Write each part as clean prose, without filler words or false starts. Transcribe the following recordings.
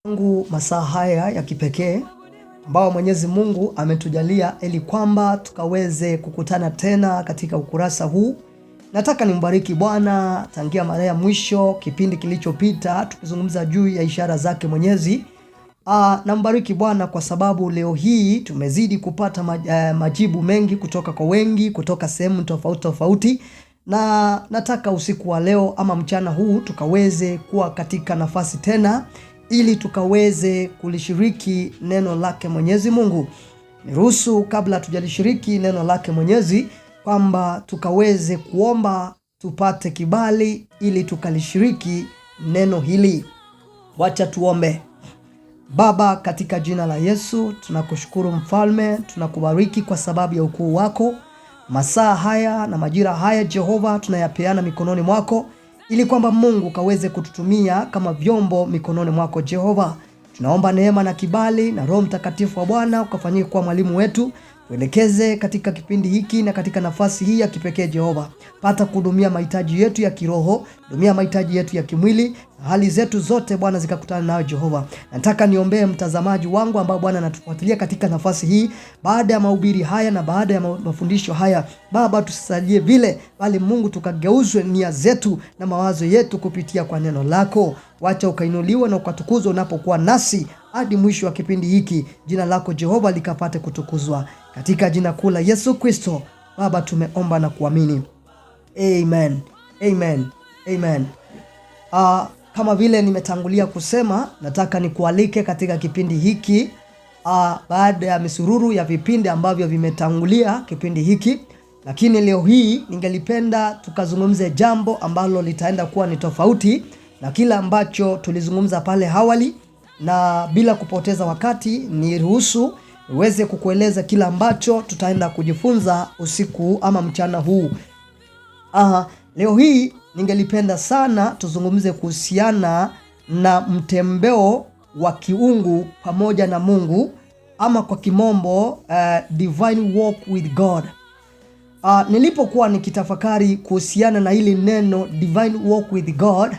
Mungu masaa haya ya kipekee ambao Mwenyezi Mungu ametujalia ili kwamba tukaweze kukutana tena katika ukurasa huu. Nataka nimbariki Bwana tangia mara ya mwisho kipindi kilichopita tukizungumza juu ya ishara zake Mwenyezi. Nambariki Bwana kwa sababu leo hii tumezidi kupata majibu mengi kutoka kwa wengi kutoka sehemu tofauti tofauti, na nataka usiku wa leo ama mchana huu tukaweze kuwa katika nafasi tena ili tukaweze kulishiriki neno lake Mwenyezi Mungu. Niruhusu kabla tujalishiriki neno lake Mwenyezi kwamba tukaweze kuomba tupate kibali ili tukalishiriki neno hili. Wacha tuombe. Baba, katika jina la Yesu tunakushukuru Mfalme, tunakubariki kwa sababu ya ukuu wako. Masaa haya na majira haya Jehova tunayapeana mikononi mwako ili kwamba Mungu kaweze kututumia kama vyombo mikononi mwako Jehova. Tunaomba neema na kibali na Roho Mtakatifu wa Bwana ukafanyike kuwa mwalimu wetu, tuelekeze katika kipindi hiki na katika nafasi hii ya kipekee Jehova. Pata kuhudumia mahitaji yetu ya kiroho, hudumia mahitaji yetu ya kimwili, hali zetu zote Bwana zikakutana nawe Jehova. Nataka niombee mtazamaji wangu ambao Bwana anatufuatilia katika nafasi hii baada ya mahubiri haya na baada ya mafundisho haya. Baba, tusisalie vile, bali Mungu tukageuzwe nia zetu na mawazo yetu kupitia kwa neno lako. Wacha ukainuliwa na ukatukuzwa unapokuwa nasi hadi mwisho wa kipindi hiki. Jina lako Jehova likapate kutukuzwa. Katika jina kuu la Yesu Kristo, Baba, tumeomba na kuamini. Amen. Amen. Amen. Kama vile nimetangulia kusema, nataka nikualike katika kipindi hiki baada ya misururu ya vipindi ambavyo vimetangulia kipindi hiki, lakini leo hii ningelipenda tukazungumze jambo ambalo litaenda kuwa ni tofauti na kila ambacho tulizungumza pale awali, na bila kupoteza wakati niruhusu niweze kukueleza kila ambacho tutaenda kujifunza usiku ama mchana huu. Leo hii ningelipenda sana tuzungumze kuhusiana na mtembeo wa kiungu pamoja na Mungu, ama kwa kimombo divine walk with God. Nilipokuwa nikitafakari kuhusiana na hili neno divine walk with God,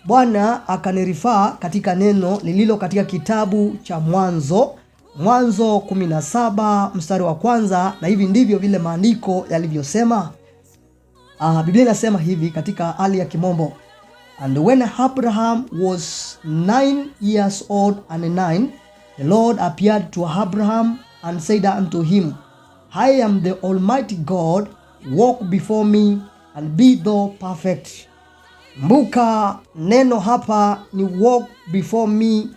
Bwana akanirifaa katika neno lililo katika kitabu cha Mwanzo 17 mstari wa kwanza, na hivi ndivyo vile maandiko yalivyosema. Biblia inasema hivi katika hali ya kimombo: And when Abraham was 9 years old and 9, the Lord appeared to Abraham and said unto him, I am the Almighty God, walk before me and be thou perfect. Mbuka neno hapa ni walk before me,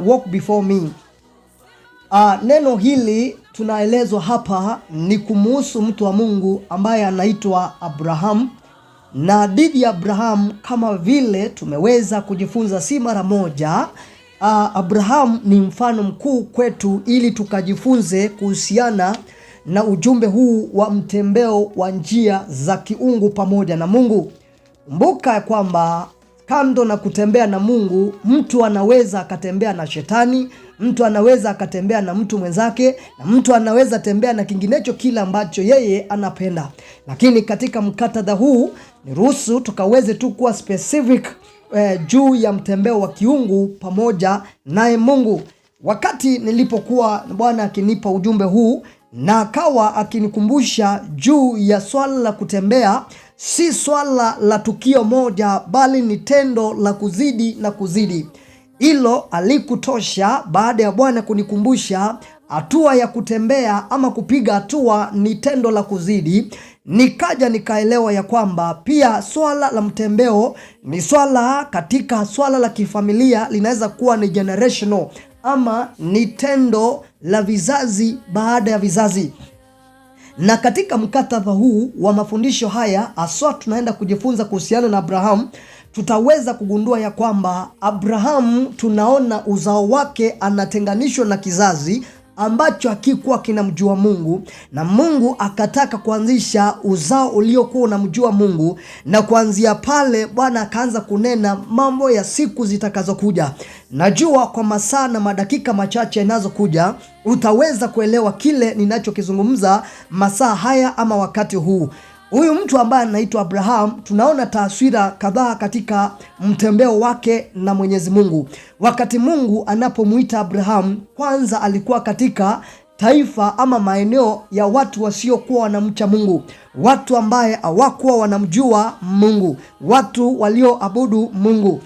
walk before me. Neno hili tunaelezwa hapa ni kumuhusu mtu wa Mungu ambaye anaitwa Abraham. Na hadithi ya Abraham kama vile tumeweza kujifunza si mara moja, Abraham ni mfano mkuu kwetu ili tukajifunze kuhusiana na ujumbe huu wa mtembeo wa njia za kiungu pamoja na Mungu. Kumbuka kwamba kando na kutembea na Mungu, mtu anaweza akatembea na shetani, mtu anaweza akatembea na mtu mwenzake, na mtu anaweza tembea na kinginecho kila ambacho yeye anapenda. Lakini katika mkatadha huu niruhusu tukaweze tu kuwa specific juu ya mtembeo wa kiungu pamoja naye Mungu. Wakati nilipokuwa Bwana akinipa ujumbe huu na akawa akinikumbusha juu ya swala la kutembea, si swala la tukio moja bali ni tendo la kuzidi na kuzidi. Hilo alikutosha baada ya Bwana kunikumbusha hatua ya kutembea ama kupiga hatua ni tendo la kuzidi, nikaja nikaelewa ya kwamba pia swala la mtembeo ni swala katika swala la kifamilia, linaweza kuwa ni generational ama ni tendo la vizazi baada ya vizazi. Na katika mkataba huu wa mafundisho haya aswa tunaenda kujifunza kuhusiana na Abraham, tutaweza kugundua ya kwamba Abraham tunaona uzao wake anatenganishwa na kizazi ambacho hakikuwa kinamjua Mungu, na Mungu akataka kuanzisha uzao uliokuwa unamjua Mungu, na kuanzia pale Bwana akaanza kunena mambo ya siku zitakazokuja. Najua kwa masaa na madakika machache yanazokuja utaweza kuelewa kile ninachokizungumza masaa haya ama wakati huu. Huyu mtu ambaye anaitwa Abraham, tunaona taswira kadhaa katika mtembeo wake na Mwenyezi Mungu. Wakati Mungu anapomuita Abraham, kwanza alikuwa katika taifa ama maeneo ya watu wasiokuwa wanamcha Mungu, watu ambaye hawakuwa wanamjua Mungu, watu walioabudu Mungu.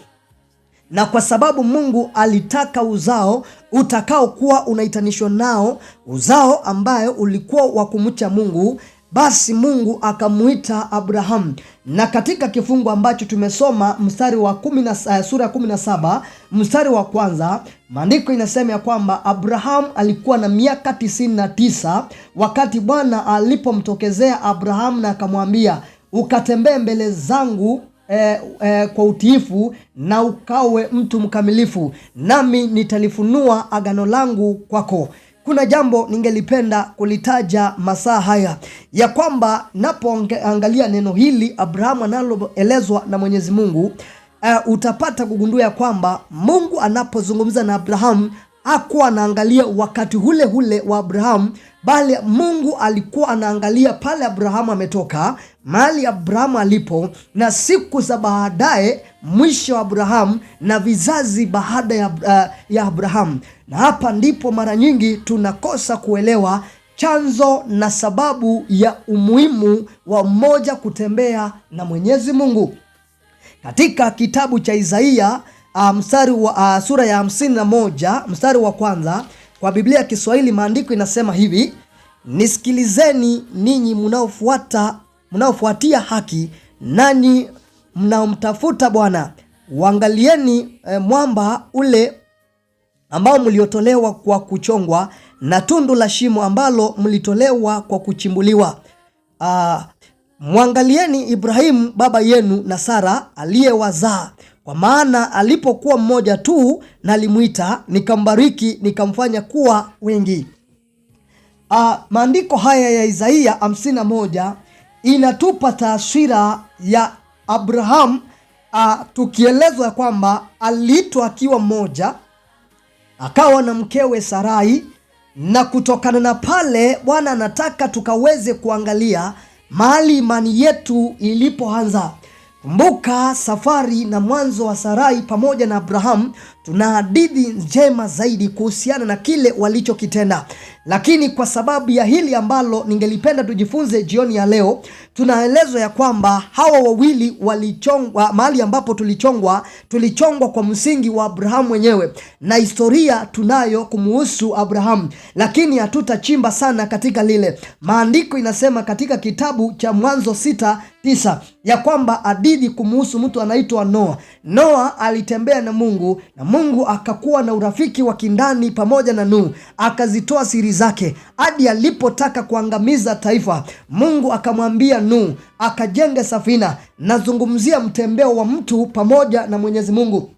Na kwa sababu Mungu alitaka uzao utakao kuwa unaitanishwa nao, uzao ambayo ulikuwa wa kumcha Mungu, basi Mungu akamuita Abraham. Na katika kifungu ambacho tumesoma mstari wa sura ya 17 mstari wa kwanza, maandiko inasema ya kwamba Abraham alikuwa na miaka 99 wakati Bwana alipomtokezea Abraham na akamwambia, ukatembee mbele zangu kwa utiifu na ukawe mtu mkamilifu, nami nitalifunua agano langu kwako. Kuna jambo ningelipenda kulitaja masaa haya, ya kwamba napoangalia neno hili Abraham analoelezwa na Mwenyezi Mungu, utapata kugundua ya kwamba Mungu anapozungumza na Abraham hakuwa anaangalia wakati ule wa Abraham, bali Mungu alikuwa anaangalia pale Abraham ametoka, mahali Abraham alipo, na siku za baadaye, mwisho wa Abraham na vizazi baada ya Abraham. Na hapa ndipo mara nyingi tunakosa kuelewa chanzo na sababu ya umuhimu wa mmoja kutembea na Mwenyezi Mungu. Katika kitabu cha Isaia sura ya 51 mstari wa kwanza, kwa Biblia ya Kiswahili maandiko inasema hivi: nisikilizeni ninyi mnaofuatia haki, nanyi mnaomtafuta Bwana, uangalieni mwamba ule ambao mliotolewa kwa kuchongwa, na tundu la shimo ambalo mlitolewa kwa kuchimbuliwa. Mwangalieni Ibrahimu baba yenu na Sara aliyewazaa, kwa maana alipokuwa mmoja tu nalimuita, nikambariki, nikamfanya kuwa wengi. Maandiko haya ya Isaia 51 inatupa taswira ya Abraham, tukielezwa kwamba aliitwa akiwa mmoja, akawa na mkewe Sarai, na kutokana na pale Bwana anataka tukaweze kuangalia mahali imani yetu ilipoanza. Kumbuka safari na mwanzo wa Sarai pamoja na Abraham, tuna hadithi njema zaidi kuhusiana na kile walichokitenda. Lakini kwa sababu ya hili ambalo ningelipenda tujifunze jioni ya leo, tunaelezwa ya kwamba hawa wawili walichongwa, mahali ambapo tulichongwa kwa msingi wa Abraham mwenyewe, na historia tunayo kumuhusu Abraham, lakini hatutachimba sana katika lile. Maandiko inasema katika kitabu cha Mwanzo 6:9 ya kwamba hadithi kumuhusu mtu anaitwa Noa. Noa alitembea na Mungu, na Mungu akakuwa na urafiki wa kindani pamoja na Nuhu, akazitoa siri zake hadi alipotaka kuangamiza taifa. Mungu akamwambia Nuhu akajenge safina. Nazungumzia mtembeo wa mtu pamoja na Mwenyezi Mungu.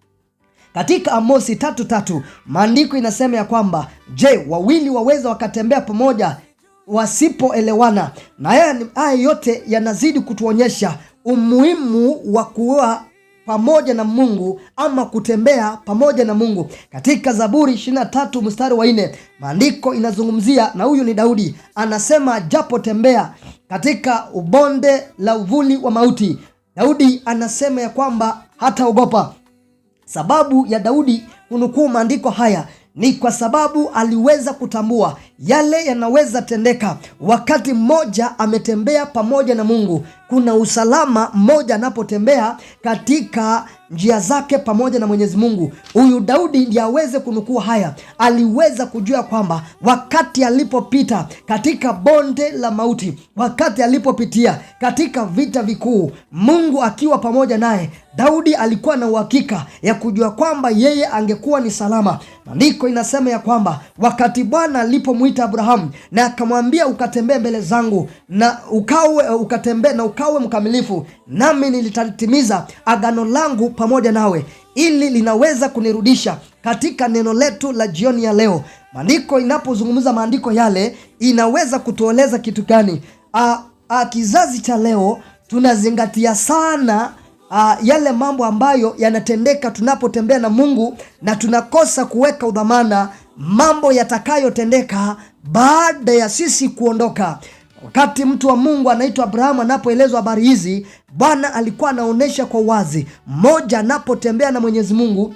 Katika Amosi 3:3 maandiko inasema ya kwamba, je, wawili waweza wakatembea pamoja wasipoelewana? Na haya yote yanazidi kutuonyesha umuhimu wa kuwa pamoja na Mungu ama kutembea pamoja na Mungu. Katika Zaburi 23 mstari wa 4 maandiko inazungumzia, na huyu ni Daudi, anasema japo tembea katika ubonde la uvuli wa mauti. Daudi anasema ya kwamba hataogopa. Sababu ya Daudi kunukuu maandiko haya ni kwa sababu aliweza kutambua yale yanaweza tendeka wakati mmoja ametembea pamoja na Mungu. Kuna usalama mmoja anapotembea katika njia zake pamoja na Mwenyezi Mungu. Huyu Daudi ndiye aweze kunukuu haya. Aliweza kujua kwamba wakati alipopita katika bonde la mauti, wakati alipopitia katika vita vikuu, Mungu akiwa pamoja naye, Daudi alikuwa na uhakika ya kujua kwamba yeye angekuwa ni salama. Maandiko inasema ya kwamba wakati Bwana alipomuita Abraham na akamwambia, ukatembee mbele zangu na ukawe mkamilifu, nami nilitatimiza agano langu pamoja nawe. Ili linaweza kunirudisha katika neno letu la jioni ya leo. Maandiko inapozungumza maandiko yale, inaweza kutueleza kitu gani? Kizazi cha leo tunazingatia sana yale mambo ambayo yanatendeka tunapotembea na Mungu, na tunakosa kuweka udhamana mambo yatakayotendeka baada ya sisi kuondoka. Wakati mtu wa Mungu anaitwa Abrahamu anapoelezwa habari hizi, Bwana alikuwa anaonyesha kwa wazi, mmoja anapotembea na Mwenyezi Mungu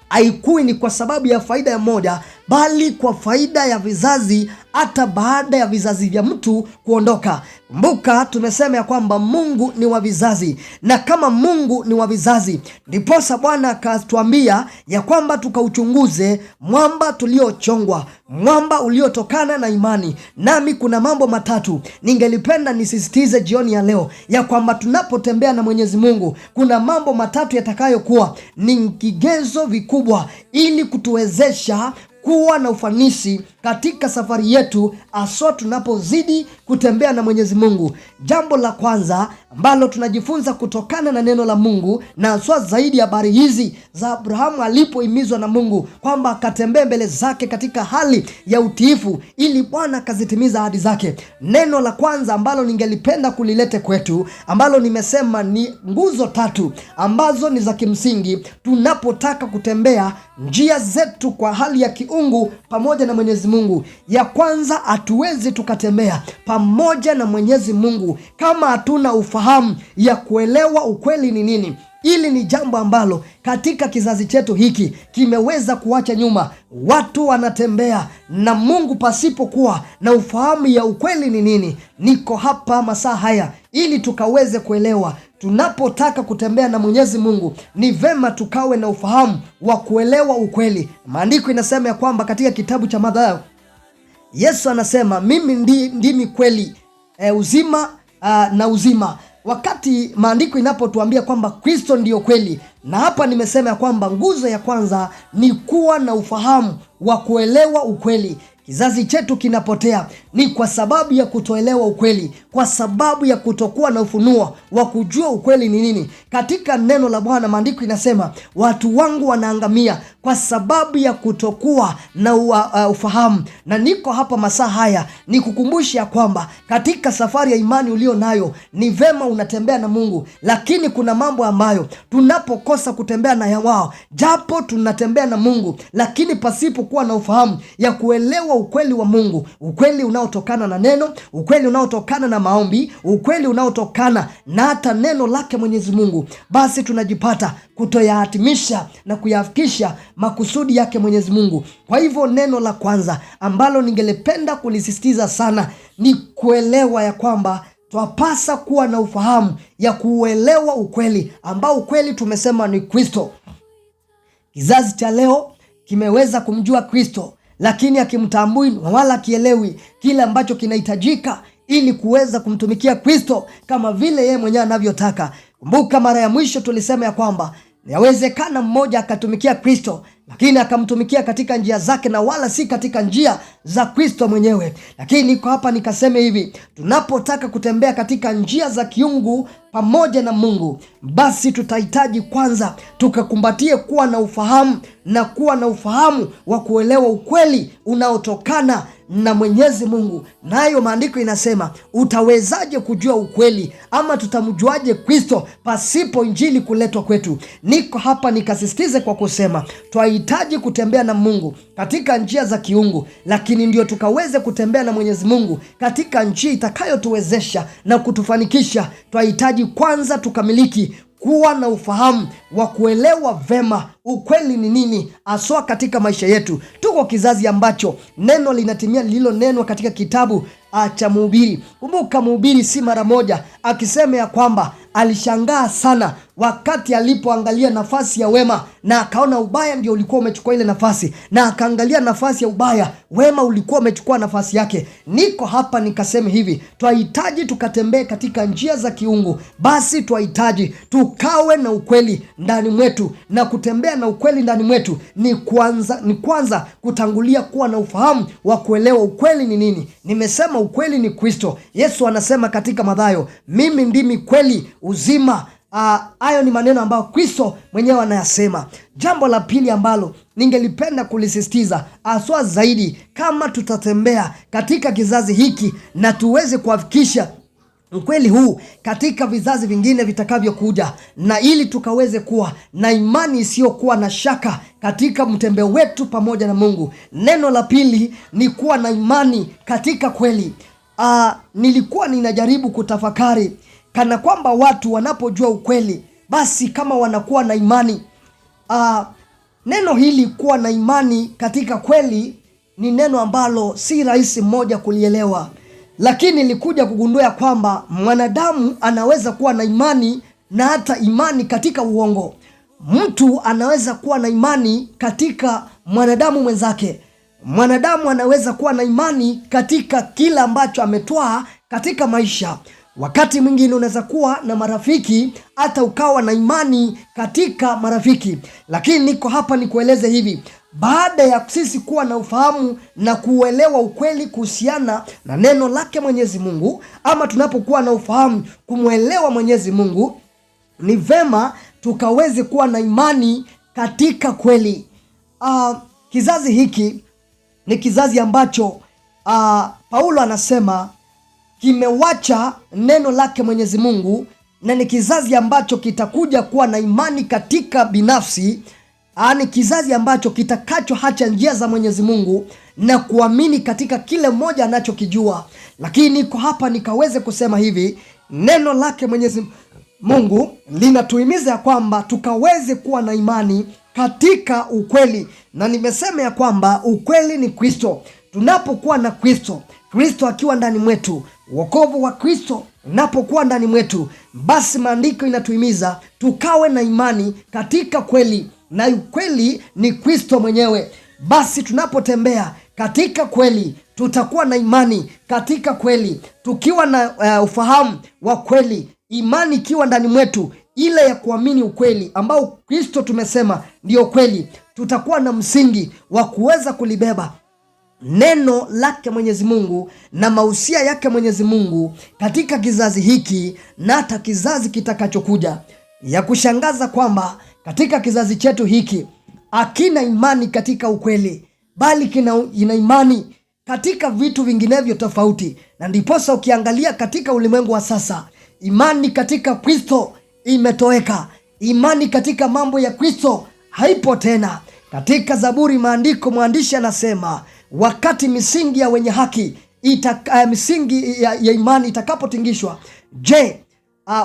haikui ni kwa sababu ya faida ya moja, bali kwa faida ya vizazi, hata baada ya vizazi vya mtu kuondoka. Kumbuka tumesema ya kwamba Mungu ni wa vizazi, na kama Mungu ni wa vizazi, ndiposa Bwana akatuambia ya kwamba tukauchunguze mwamba tuliochongwa, mwamba uliotokana na imani. Nami kuna mambo matatu ningelipenda nisisitize jioni ya leo, ya kwamba tunapotembea na Mwenyezi Mungu kuna mambo matatu yatakayokuwa ni kigezo vikubwa ili kutuwezesha kuwa na ufanisi katika safari yetu, aswa tunapozidi kutembea na Mwenyezi Mungu. Jambo la kwanza ambalo tunajifunza kutokana na neno la Mungu, na aswa zaidi habari hizi za Abrahamu alipohimizwa na Mungu kwamba akatembee mbele zake katika hali ya utiifu ili Bwana akazitimiza ahadi zake. Neno la kwanza ambalo ningelipenda kulilete kwetu, ambalo nimesema ni nguzo tatu ambazo ni za kimsingi tunapotaka kutembea njia zetu kwa hali ya kiungu pamoja na Mwenyezi Mungu. Ya kwanza, hatuwezi tukatembea pamoja na Mwenyezi Mungu kama hatuna ufahamu ya kuelewa ukweli ni nini. Hili ni jambo ambalo katika kizazi chetu hiki kimeweza kuacha nyuma. Watu wanatembea na Mungu pasipokuwa na ufahamu ya ukweli ni nini. Niko hapa masaa haya ili tukaweze kuelewa. Tunapotaka kutembea na Mwenyezi Mungu ni vema tukawe na ufahamu wa kuelewa ukweli. Maandiko inasema ya kwamba katika kitabu cha Mathayo, Yesu anasema mimi ndimi kweli, uzima na uzima. Wakati maandiko inapotuambia kwamba Kristo ndiyo kweli, na hapa nimesema ya kwamba nguzo ya kwanza ni kuwa na ufahamu wa kuelewa ukweli. Kizazi chetu kinapotea ni kwa sababu ya kutoelewa ukweli, kwa sababu ya kutokuwa na ufunuo wa kujua ukweli ni nini. Katika neno la Bwana maandiko inasema watu wangu wanaangamia kwa sababu ya kutokuwa na ufahamu. Na niko hapa masaa haya ni kukumbusha kwamba katika safari ya imani ulio nayo ni vema unatembea na Mungu, lakini kuna mambo ambayo tunapokosa kutembea na wao, japo tunatembea na Mungu lakini pasipo kuwa na ufahamu ya kuelewa ukweli wa Mungu, ukweli unaotokana na neno, ukweli unaotokana na maombi, ukweli unaotokana na hata neno lake Mwenyezi Mungu, basi tunajipata kutoyahatimisha na kuyafikisha makusudi yake Mwenyezi Mungu. Kwa hivyo neno la kwanza ambalo ningelependa kulisisitiza sana ni kuelewa ya kwamba twapasa kuwa na ufahamu ya kuelewa ukweli, ambao ukweli tumesema ni Kristo. Kizazi cha leo kimeweza kumjua Kristo, lakini akimtambui wala akielewi kile ambacho kinahitajika ili kuweza kumtumikia Kristo kama vile yeye mwenyewe anavyotaka. Kumbuka mara ya mwisho tulisema ya kwamba yawezekana mmoja akatumikia Kristo, lakini akamtumikia katika njia zake na wala si katika njia za Kristo mwenyewe. Lakini niko hapa nikaseme hivi, tunapotaka kutembea katika njia za kiungu pamoja na Mungu, basi tutahitaji kwanza tukakumbatie kuwa na ufahamu, na kuwa na ufahamu wa kuelewa ukweli unaotokana na Mwenyezi Mungu. Nayo maandiko inasema, utawezaje kujua ukweli, ama tutamjuaje Kristo pasipo injili kuletwa kwetu? Niko hapa nikasisitize kwa kusema twahitaji kutembea na Mungu katika njia za kiungu, lakini ndio tukaweze kutembea na Mwenyezi Mungu katika njia itakayotuwezesha na kutufanikisha, twahitaji kwanza tukamiliki kuwa na ufahamu wa kuelewa vema ukweli ni nini aswa katika maisha yetu. Tuko kizazi ambacho neno linatimia lililonenwa katika kitabu cha Mhubiri. Kumbuka Mhubiri si mara moja akisema ya kwamba alishangaa sana wakati alipoangalia nafasi ya wema na akaona ubaya ndio ulikuwa umechukua ile nafasi, na akaangalia nafasi ya ubaya, wema ulikuwa umechukua nafasi yake. Niko hapa nikasema hivi, twahitaji tukatembee katika njia za kiungu, basi twahitaji tukawe na ukweli ndani mwetu, na kutembea na ukweli ndani mwetu ni kwanza kutangulia kuwa na ufahamu wa kuelewa ukweli ni nini. Nimesema ukweli ni Kristo. Yesu anasema katika Mathayo, mimi ndimi kweli, uzima. Hayo ni maneno ambayo Kristo mwenyewe anayasema. Jambo la pili ambalo ningelipenda kulisisitiza aswa zaidi, kama tutatembea katika kizazi hiki na tuweze kufikisha ukweli huu katika vizazi vingine vitakavyokuja, na ili tukaweze kuwa na imani isiyokuwa na shaka katika mtembeo wetu pamoja na Mungu. Neno la pili ni kuwa na imani katika kweli. nilikuwa ninajaribu kutafakari kana kwamba watu wanapojua ukweli basi kama wanakuwa na imani. Neno hili kuwa na imani katika kweli ni neno ambalo si rahisi mmoja kulielewa, lakini nilikuja kugundua kwamba mwanadamu anaweza kuwa na imani na hata imani katika uongo. Mtu anaweza kuwa na imani katika mwanadamu mwenzake. Mwanadamu anaweza kuwa na imani katika kila ambacho ametwaa katika maisha. Wakati mwingine unaweza kuwa na marafiki hata ukawa na imani katika marafiki. Lakini niko hapa nikueleze hivi, baada ya sisi kuwa na ufahamu na kuelewa ukweli kuhusiana na neno lake Mwenyezi Mungu, ama tunapokuwa na ufahamu kumwelewa Mwenyezi Mungu, ni vema tukaweze kuwa na imani katika kweli. Kizazi hiki ni kizazi ambacho Paulo anasema kimewacha neno lake Mwenyezi Mungu, na ni kizazi ambacho kitakuja kuwa na imani katika binafsi. Ni kizazi ambacho kitakachoacha njia za Mwenyezi Mungu na kuamini katika kile mmoja anachokijua. Lakini niko hapa nikaweze kusema hivi, neno lake Mwenyezi Mungu linatuhimiza ya kwamba tukaweze kuwa na imani katika ukweli, na nimesema ya kwamba ukweli ni Kristo. Tunapokuwa na Kristo, Kristo akiwa ndani mwetu, wokovu wa Kristo unapokuwa ndani mwetu, basi maandiko inatuhimiza tukawe na imani katika kweli, na ukweli ni Kristo mwenyewe. Basi tunapotembea katika kweli, tutakuwa na imani katika kweli, tukiwa na ufahamu wa kweli, imani ikiwa ndani mwetu, ile ya kuamini ukweli ambao Kristo tumesema ndio kweli. Tutakuwa na msingi wa kuweza kulibeba neno lake Mwenyezi Mungu na mausia yake Mwenyezi Mungu katika kizazi hiki na hata kizazi kitakachokuja. Ya kushangaza kwamba katika kizazi chetu hiki hakina imani katika ukweli, bali ina imani katika vitu vinginevyo tofauti. Na ndiposa ukiangalia katika ulimwengu wa sasa, imani katika Kristo imetoweka. Imani katika mambo ya Kristo haipo tena. Katika Zaburi maandiko, mwandishi anasema wakati misingi ya wenye haki misingi ya imani itakapotingishwa, je,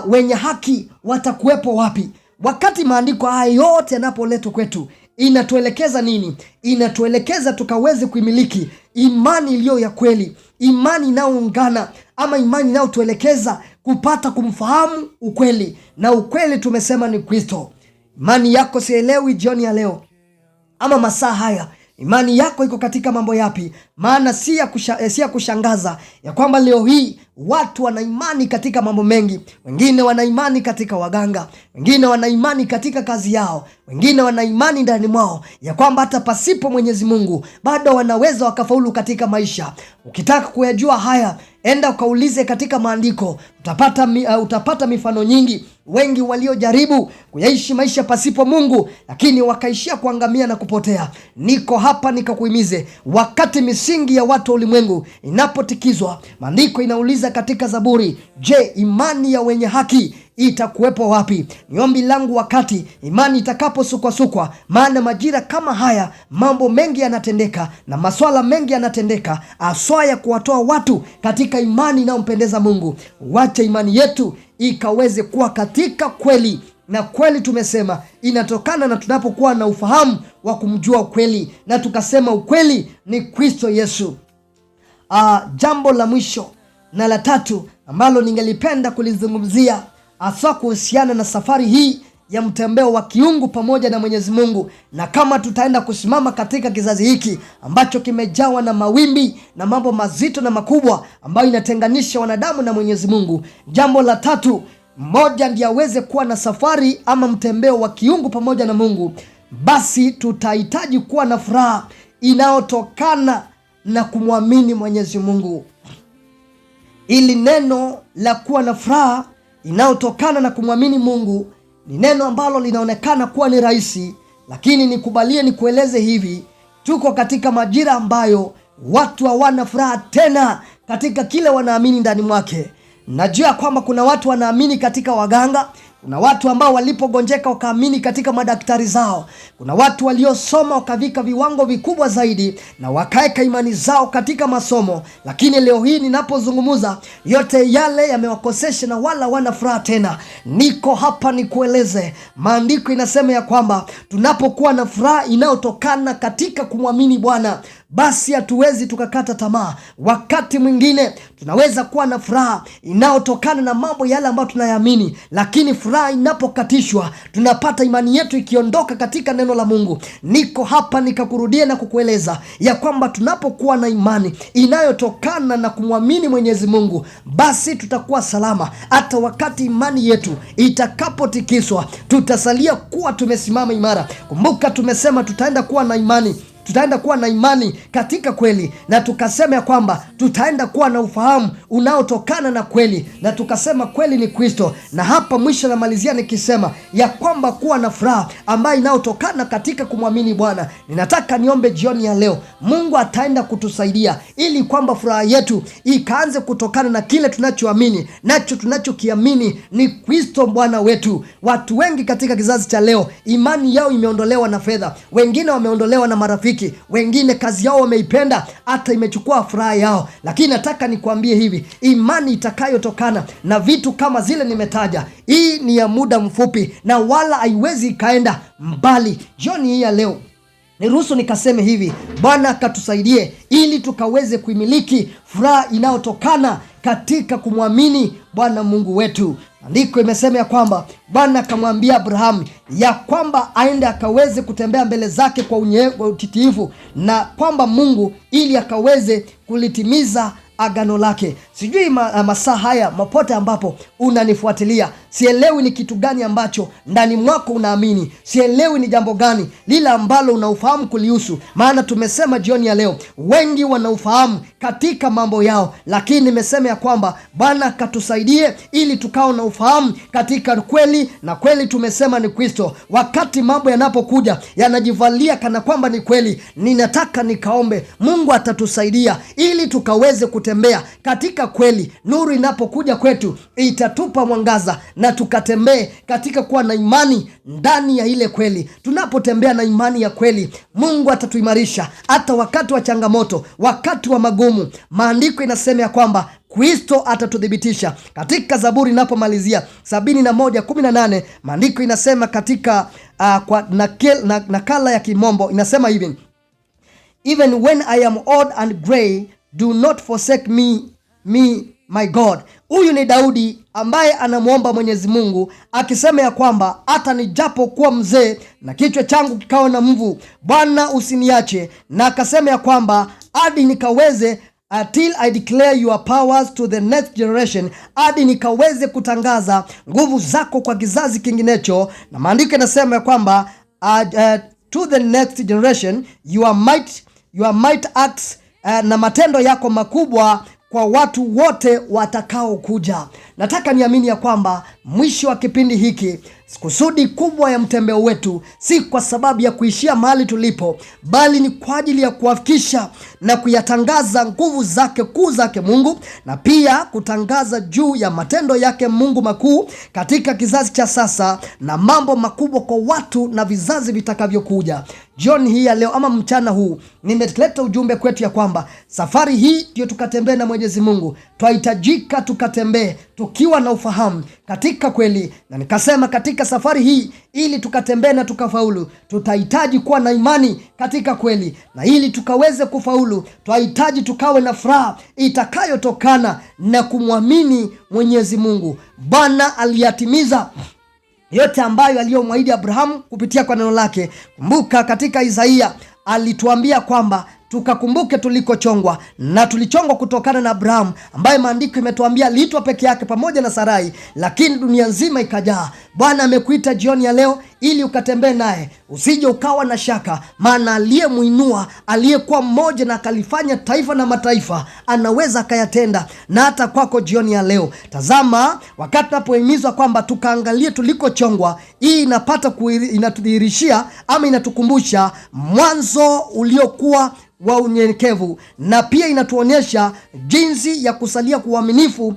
wenye haki watakuwepo wapi? Wakati maandiko haya yote yanapoletwa kwetu, inatuelekeza nini? Inatuelekeza tukaweze kuimiliki imani iliyo ya kweli, imani inayoungana, ama imani inayotuelekeza kupata kumfahamu ukweli, na ukweli tumesema ni Kristo. Imani yako sielewi jioni ya leo ama masaa haya, imani yako iko katika mambo yapi? Maana si ya kushangaza ya kwamba leo hii watu wana imani katika mambo mengi. Wengine wana imani katika waganga, wengine wana imani katika kazi yao, wengine wana imani ndani mwao ya kwamba hata pasipo Mwenyezi Mungu bado wanaweza wakafaulu katika maisha. Ukitaka kuyajua haya, enda ukaulize katika maandiko, utapata mifano nyingi. Wengi waliojaribu kuyaishi maisha pasipo Mungu, lakini wakaishia kuangamia na kupotea. Niko hapa nikakuhimize, wakati misingi ya watu wa ulimwengu inapotikizwa, maandiko inauliza katika Zaburi, je, imani ya wenye haki itakuwepo wapi? Ni ombi langu wakati imani itakaposukwasukwa, maana majira kama haya mambo mengi yanatendeka na maswala mengi yanatendeka, aswa ya kuwatoa watu katika imani inayompendeza Mungu. Wacha imani yetu ikaweze kuwa katika kweli, na kweli tumesema inatokana na tunapokuwa na ufahamu wa kumjua ukweli, na tukasema ukweli ni Kristo Yesu. Jambo la mwisho na la tatu ambalo ningelipenda kulizungumzia hasa kuhusiana na safari hii ya mtembeo wa kiungu pamoja na Mwenyezi Mungu, na kama tutaenda kusimama katika kizazi hiki ambacho kimejawa na mawimbi na mambo mazito na makubwa ambayo inatenganisha wanadamu na Mwenyezi Mungu. Jambo la tatu, mmoja ndiye aweze kuwa na safari ama mtembeo wa kiungu pamoja na Mungu, basi tutahitaji kuwa na furaha inayotokana na kumwamini Mwenyezi Mungu. Ili neno la kuwa na furaha inayotokana na kumwamini Mungu ni neno ambalo linaonekana kuwa ni rahisi, lakini nikubalie nikueleze hivi, tuko katika majira ambayo watu hawana furaha tena katika kile wanaamini ndani mwake. Najua kwamba kuna watu wanaamini katika waganga, Kuna watu ambao walipogonjeka wakaamini katika madaktari zao. Kuna watu waliosoma wakavika viwango vikubwa zaidi na wakaeka imani zao katika masomo, lakini leo hii ninapozungumza, yote yale yamewakosesha na wala wana furaha tena. Niko hapa nikueleze, maandiko inasema ya kwamba tunapokuwa na furaha inayotokana katika kumwamini Bwana, basi hatuwezi tukakata tamaa. Wakati mwingine tunaweza kuwa na furaha inayotokana na mambo yale ambayo tunayaamini, lakini furaha inapokatishwa, tunapata imani yetu ikiondoka katika neno la Mungu. Niko hapa nikakurudia na kukueleza ya kwamba tunapokuwa na imani inayotokana na kumwamini Mwenyezi Mungu, basi tutakuwa salama. Hata wakati imani yetu itakapotikiswa, tutasalia kuwa tumesimama imara. Kumbuka tumesema tutaenda kuwa na imani katika kweli, na tukasema ya kwamba tutaenda kuwa na ufahamu unaotokana na kweli, na tukasema kweli ni Kristo. Na hapa mwisho namalizia nikisema ya kwamba kuwa na furaha ambayo inayotokana katika kumwamini Bwana. Ninataka niombe jioni ya leo, Mungu ataenda kutusaidia ili kwamba furaha yetu ikaanze kutokana na kile tunachoamini nacho. Tunachokiamini ni Kristo Bwana wetu. Watu wengi katika kizazi cha leo, imani yao imeondolewa na fedha, wengine wameondolewa na marafiki, wengine kazi yao wameipenda hata imechukua furaha yao. Lakini nataka nikwambie hivi, imani itakayotokana na vitu kama zile nimetaja, hii ni ya muda mfupi na wala haiwezi ikaenda mbali. Jioni hii ya leo niruhusu nikaseme hivi, Bwana akatusaidie ili tukaweze kuimiliki furaha inayotokana katika kumwamini Bwana Mungu wetu. Andiko imesema ya kwamba Bwana akamwambia Abrahamu ya kwamba aende akaweze kutembea mbele zake kwa utitiifu, na kwamba Mungu ili akaweze kulitimiza agano lake. Sijui masaa haya mapote ambapo unanifuatilia, sielewi ni kitu gani ambacho ndani mwako unaamini, sielewi ni jambo gani lile ambalo unaufahamu kulihusu. Maana tumesema jioni ya leo wengi wanaufahamu katika mambo yao, lakini nimesema ya kwamba Bwana katusaidie ili tukao na ufahamu katika kweli, na kweli tumesema ni Kristo. Wakati mambo yanapokuja yanajivalia kana kwamba ni kweli, ninataka nikaombe Mungu atatusaidia ili tukaweze kutembea katika kweli. Nuru inapokuja kwetu itatupa mwangaza na tukatembee katika kuwa na imani ndani ya ile kweli. Tunapotembea na imani ya kweli, Mungu atatuimarisha hata wakati wa changamoto, wakati wa magumu. Maandiko inasema ya kwamba Kristo atatudhibitisha. Katika Zaburi inapomalizia 71:18, maandiko inasema katika kwa nakala ya Kimombo inasema hivi: Even when I am old and grey, do not forsake me my God. Huyu ni Daudi ambaye anamuomba Mwenyezi Mungu akisema ya kwamba hata nijapo kuwa mzee na kichwa changu kikawa na mvu, Bwana usiniache. Na akasema ya kwamba hadi nikaweze till I declare your powers to the next generation, hadi nikaweze kutangaza nguvu zako kwa kizazi kinginecho. Na maandiko yanasema ya kwamba to the next generation your might acts, na matendo yako makubwa kwa watu wote watakao kuja. Nataka niamini ya kwamba mwisho wa kipindi hiki, kusudi kubwa ya mtembeo wetu si kwa sababu ya kuishia mahali tulipo, bali ni kwa ajili ya kuwafikisha na kuyatangaza nguvu zake kuu zake Mungu, na pia kutangaza juu ya matendo yake Mungu makuu katika kizazi cha sasa, na mambo makubwa kwa watu na vizazi vitakavyokuja. Jioni hii ya leo ama mchana huu nimeleta ujumbe kwetu ya kwamba safari hii ndio tukatembee na Mwenyezi Mungu. Twahitajika tukatembee tukiwa na ufahamu katika kweli, na nikasema katika safari hii ili tukatembee na tukafaulu, tutahitaji kuwa na imani katika kweli, na ili tukaweze kufaulu twahitaji tukawe na furaha itakayotokana na kumwamini Mwenyezi Mungu. Bwana aliyatimiza yote ambayo aliyomwahidi Abrahamu kupitia kwa neno lake. Kumbuka katika Isaia alituambia kwamba tukakumbuke tulikochongwa, na tulichongwa kutokana na Abrahamu ambaye maandiko imetuambia aliitwa peke yake pamoja na Sarai, lakini dunia nzima ikajaa. Bwana amekuita jioni ya leo ili ukatembee naye, usije ukawa na shaka, maana aliyemuinua, aliyekuwa mmoja na akalifanya taifa na mataifa, anaweza akayatenda na hata kwako jioni ya leo. Tazama, wakati tunapohimizwa kwamba tukaangalie tulikochongwa, hii inatudhihirishia ama inatukumbusha mwanzo uliokuwa wa unyenyekevu, na pia inatuonyesha jinsi ya kusalia kuaminifu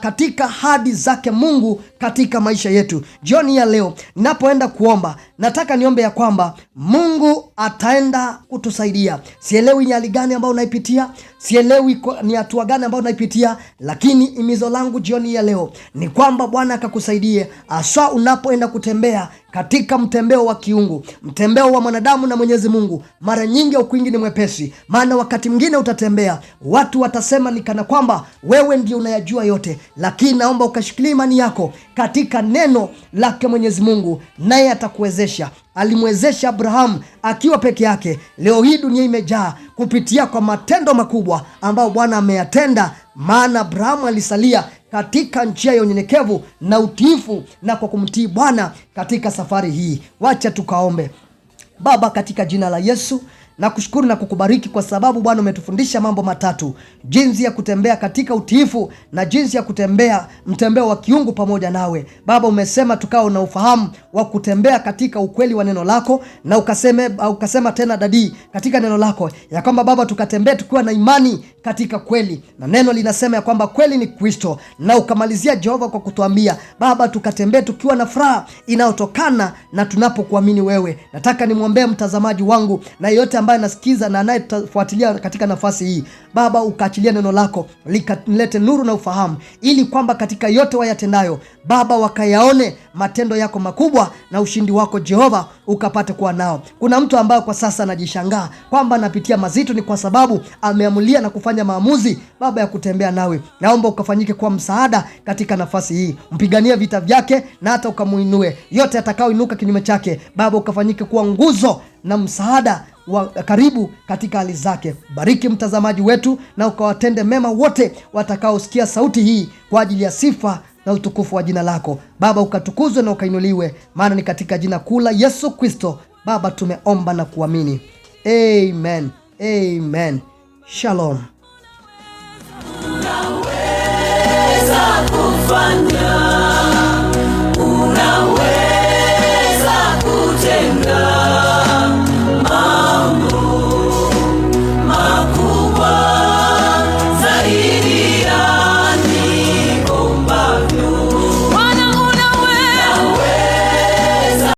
katika ahadi zake Mungu katika maisha yetu. Jioni ya leo ninapoenda kuomba, nataka niombe ya kwamba Mungu ataenda kutusaidia. Sielewi ni hali gani ambayo unaipitia, sielewi ni hatua gani ambayo unaipitia, lakini imizo langu jioni ya leo ni kwamba Bwana akakusaidie hasa unapoenda kutembea katika mtembeo wa kiungu, mtembeo wa mwanadamu na Mwenyezi Mungu. Mara nyingi ukwingi ni mwepesi, maana wakati mwingine utatembea watu watasema ni kana kwamba wewe ndio unayajua yote, lakini naomba ukashikilie imani yako katika neno lake Mwenyezi Mungu, naye atakuwezesha. Alimwezesha Abrahamu akiwa peke yake. Leo hii dunia imejaa kupitia kwa matendo makubwa ambayo Bwana ameyatenda, maana Abrahamu alisalia katika njia ya unyenyekevu na utiifu na kwa kumtii Bwana katika safari hii. Wacha tukaombe. Baba, katika jina la Yesu na kushukuru na kukubariki kwa sababu Bwana umetufundisha mambo matatu: jinsi ya kutembea katika utiifu na jinsi ya kutembea mtembeo wa kiungu pamoja nawe. Baba, umesema tukao na ufahamu wa kutembea katika ukweli wa neno lako, na ukasema tena dadi katika neno lako ya kwamba Baba tukatembee tukiwa na imani katika kweli, na neno linasema ya kwamba kweli ni Kristo, na ukamalizia Jehova kwa kutuambia Baba tukatembee tukiwa na furaha inayotokana na tunapokuamini wewe. Nataka nimwombee mtazamaji wangu na yote ambaye nasikiza na anayefuatilia katika nafasi hii. Baba, ukaachilia neno lako likalete nuru na ufahamu, ili kwamba katika yote wayatendayo Baba wakayaone matendo yako makubwa na ushindi wako Jehova ukapate kuwa nao. Kuna mtu ambaye kwa sasa anajishangaa kwamba anapitia mazito, ni kwa sababu ameamulia na kufanya maamuzi Baba ya kutembea nawe. Naomba ukafanyike kwa msaada katika nafasi hii, mpiganie vita vyake na hata ukamuinue. Yote atakaoinuka kinyume chake Baba ukafanyike kuwa nguzo na msaada wa karibu katika hali zake. Bariki mtazamaji wetu na ukawatende mema wote watakaosikia sauti hii kwa ajili ya sifa na utukufu wa jina lako. Baba ukatukuzwe na ukainuliwe, maana ni katika jina kuu la Yesu Kristo Baba tumeomba na kuamini. Amen. Amen. Shalom. Unaweza kufanya